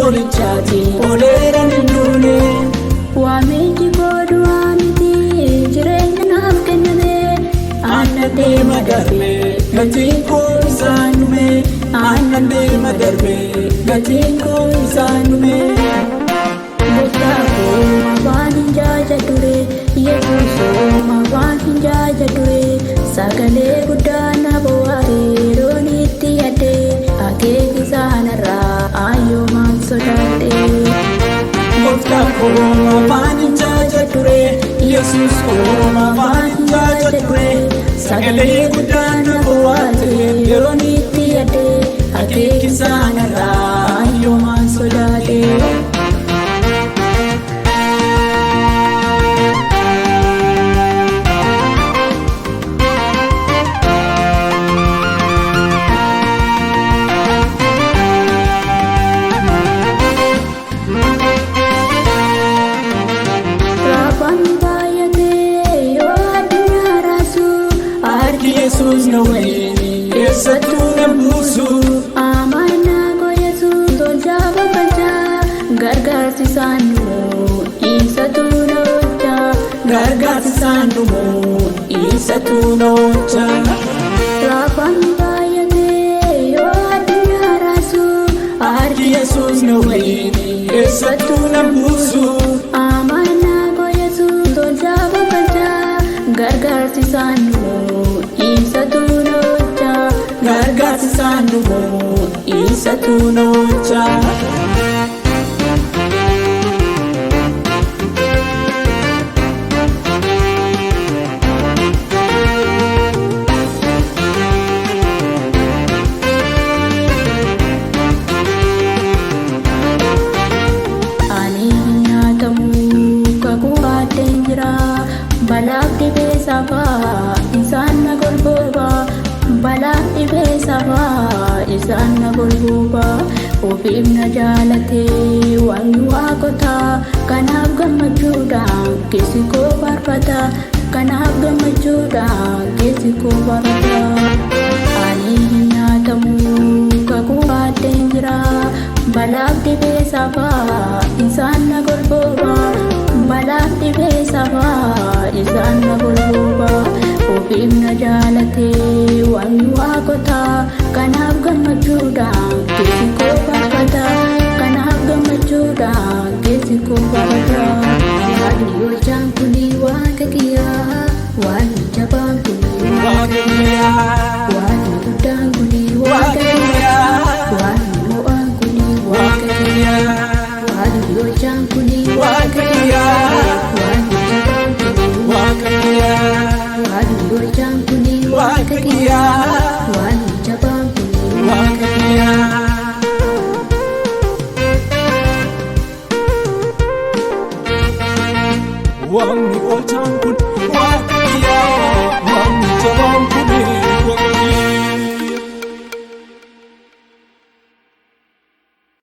olichaati oleeran hinduune waamichi godhu waamiti jireenya naaf kenname aannan deema darbe gatiin koo isaan dhume aannan deema darbe gatiin koo isaan dhume gooftaa koo mabaan hin jaajadhure yesuusoo mabaan hin jaajadhure sagalee guddaa na bo'aare yeroon itti yaadde akeekisaanarraa ayyoomaan sodaadhe gooftaa koo mabaan hin jaajadhure yesuus koo mabaan hin jaajadhure sagalee guddaa na bo'aare yeroon itti yaadde akeekisaanarraa ayyoomaan sodaadhe Yesus na waliini eessattuu na buusu amanaa koo Yesuus tolchaa babalchaa gargaarsi isaan dhumu eessattuu na oolchaa gargaarsi isaan dhumu eessattuu na oolchaa raafaan baay'atee yoo addunyaa raasu harki Yesuus na waliini eessattuu na buusu amanaa koo Yesuus tolchaa babalchaa gargaarsi isaan dhumu eessattuu na oolchaa gargaarsi isaan dhumu eessattuu na oolchaa ani hin nyaatamu kakuu baadheen jira balaaf dhibee safaa isaan na golbooba balaaf dhibee safaa isaan na golbooba ofiif na jaalatee waan waaqotaa kanaaf gammachuudhaan keessi koo faarfata kanaaf gammachuudhaan keessi koo faarfata ani hin nyaatamu kakuu baadheen jira balaaf dhibee safaa isaan na golbooba balaaf dhibee safaa isaan na golbooba ofiif na jaalatee waan waaqotaa kanaaf gammachuudhaan keessi koo faarfata kanaaf gammachuudhaan keessi koo faarfata waaqni olchaan kuni waaqa kiyyaa waaqni jabaan kuni waaqa kiyyaa waaqni guddaan kuni waaqa kiyyaa waaqni mo'aan kuni waaqa kiyyaa waaqni olchaan kuni waaqa kiyyaa waaqni jabaan kuni waaqa kiyyaa waaqni olchaan kuni waaqa kiyyaa waaqni jabaan kuni waaqa kiyyaa waaqni olchaan kuni